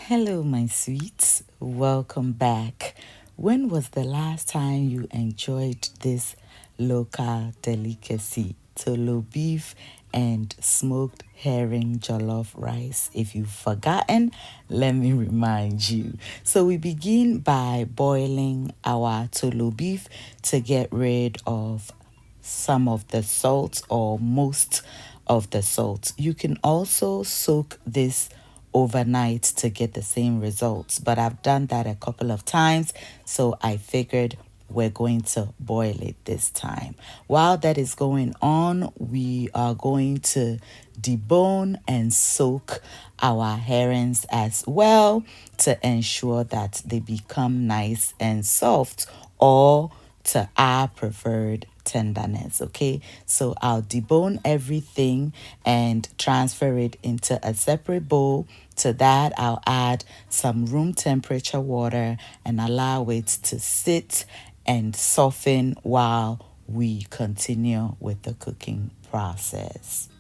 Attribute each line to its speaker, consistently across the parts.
Speaker 1: Hello, my sweets. Welcome back. When was the last time you enjoyed this local delicacy, Toloo beef and smoked herring jollof rice? If you've forgotten, let me remind you. So we begin by boiling our Toloo beef to get rid of some of the salt or most of the salt. You can also soak this overnight to get the same results, but I've done that a couple of times, so I figured we're going to boil it this time. While that is going on, we are going to debone and soak our herrings as well to ensure that they become nice and soft, or to our preferred tenderness. Okay, so I'll debone everything and transfer it into a separate bowl. To that, I'll add some room temperature water and allow it to sit and soften while we continue with the cooking process.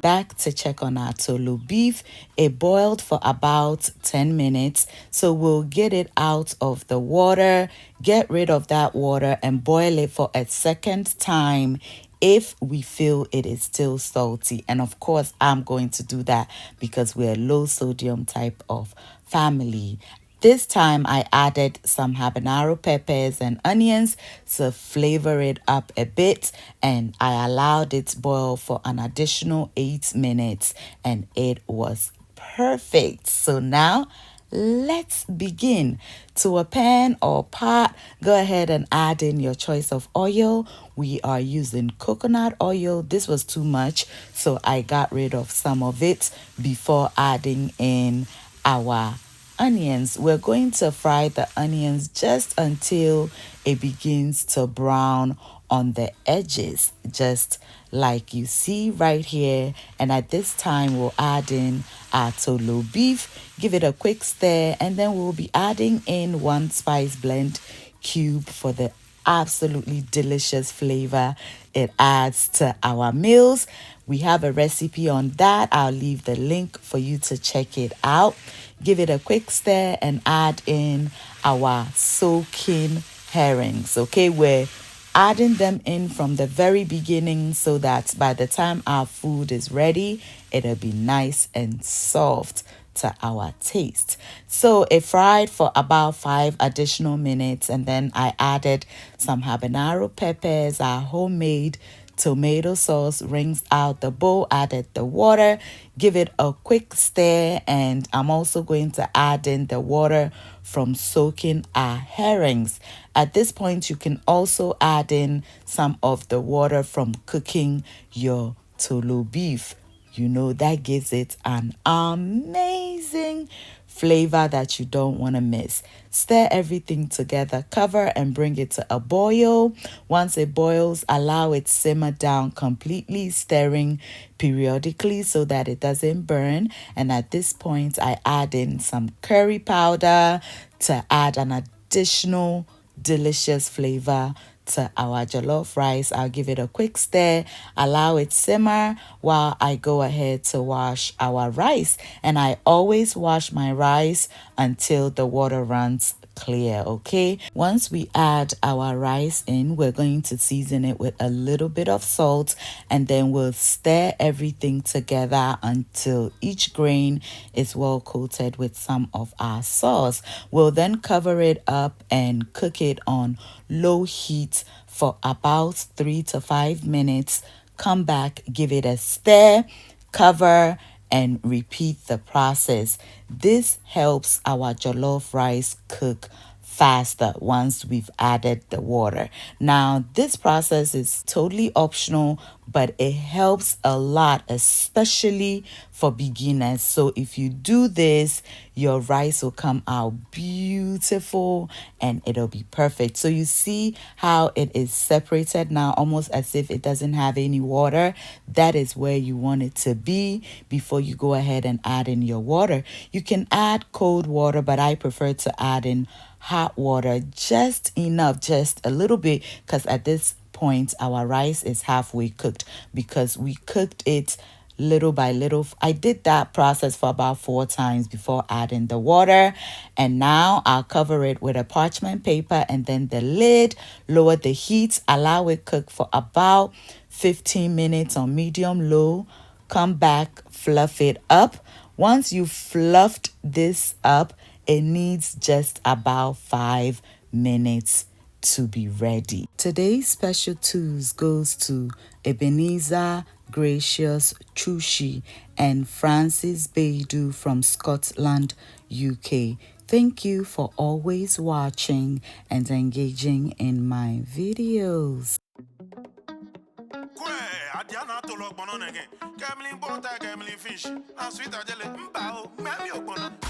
Speaker 1: Back to check on our Toloo beef. It boiled for about 10 minutes, so we'll get it out of the water, get rid of that water, and boil it for a second time if we feel it is still salty. And of course, I'm going to do that because we're a low sodium type of family. This time I added some habanero peppers and onions to flavor it up a bit, and I allowed it to boil for an additional 8 minutes, and it was perfect. So now let's begin. To a pan or pot, go ahead and add in your choice of oil. We are using coconut oil. This was too much, so I got rid of some of it before adding in our onions. We're going to fry the onions just until it begins to brown on the edges, just like you see right here. And at this time, we'll add in our Toloo beef, give it a quick stir, and then we'll be adding in one spice blend cube for the absolutely delicious flavor it adds to our meals. We have a recipe on that. I'll leave the link for you to check it out. Give it a quick stir and add in our soaking herrings. Okay, we're adding them in from the very beginning so that by the time our food is ready, it'll be nice and soft to our taste. So it fried for about 5 additional minutes, and then I added some habanero peppers, our homemade tomato sauce, rinsed out the bowl, added the water, give it a quick stir, and I'm also going to add in the water from soaking our herrings. At this point, you can also add in some of the water from cooking your Toloo beef. You know, that gives it an amazing flavor that you don't want to miss. Stir everything together, cover, and bring it to a boil. Once it boils, allow it simmer down completely, stirring periodically so that it doesn't burn. And at this point, I add in some curry powder to add an additional delicious flavor to our jollof rice. I'll give it a quick stir, allow it simmer while I go ahead to wash our rice. And I always wash my rice until the water runs clear. Okay, once we add our rice in, we're going to season it with a little bit of salt, and then we'll stir everything together until each grain is well coated with some of our sauce. We'll then cover it up and cook it on low heat for about 3 to 5 minutes. Come back, give it a stir, cover, and repeat the process. This helps our jollof rice cook faster once we've added the water. Now, this process is totally optional, but it helps a lot, especially for beginners. So if you do this, your rice will come out beautiful and it'll be perfect. So you see how it is separated now, almost as if it doesn't have any water. That is where you want it to be before you go ahead and add in your water. You can add cold water, but I prefer to add in hot water, just enough, just a little bit, because at this point, our rice is halfway cooked because we cooked it little by little. I did that process for about 4 times before adding the water. And now I'll cover it with a parchment paper and then the lid, lower the heat, allow it cook for about 15 minutes on medium low. Come back, fluff it up. Once you fluffed this up, it needs just about 5 minutes to be ready. Today's special tools goes to Ebenezer Gracious Chushi and Francis Baidu from Scotland, UK. Thank you for always watching and engaging in my videos.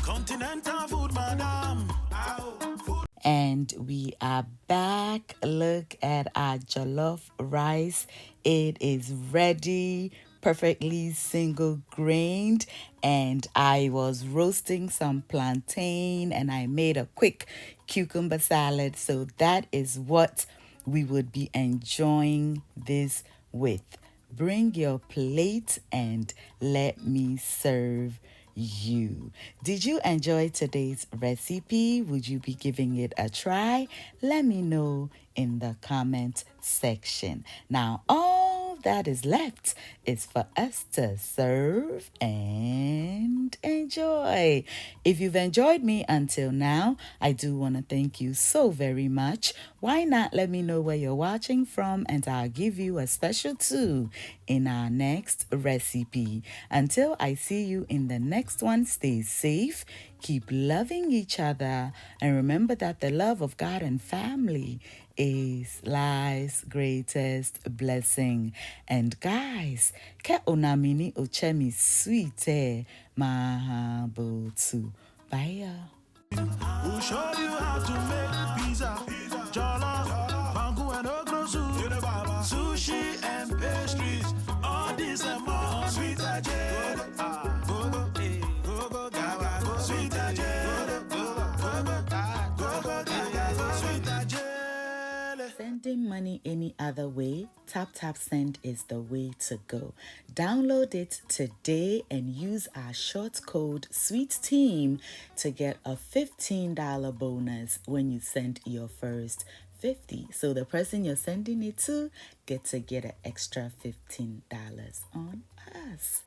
Speaker 1: Continental food, madam. And we are back. Look at our jollof rice. It is ready, perfectly single grained. And I was roasting some plantain and I made a quick cucumber salad. So that is what we would be enjoying this with. Bring your plate and let me serve you. Did you enjoy today's recipe? Would you be giving it a try? Let me know in the comment section. Now, all that is left is for us to serve and enjoy. If you've enjoyed me until now, I do want to thank you so very much. Why not let me know where you're watching from and I'll give you a special too in our next recipe. Until I see you in the next one, stay safe, keep loving each other, and remember that the love of God and family is life's greatest blessing. And guys, ke onamini ochemi sweet mahabotu. Bye. We'll show you how to make pizza, jollof, bangu and okra soup, sushi and pastries. All this and more. Sweet Adjeley, sweet Adjeley. Sending money any other way, Tap Send is the way to go. Download it today and use our short code SWEETTEAM to get a $15 bonus when you send your first 50. So the person you're sending it to get an extra $15 on us.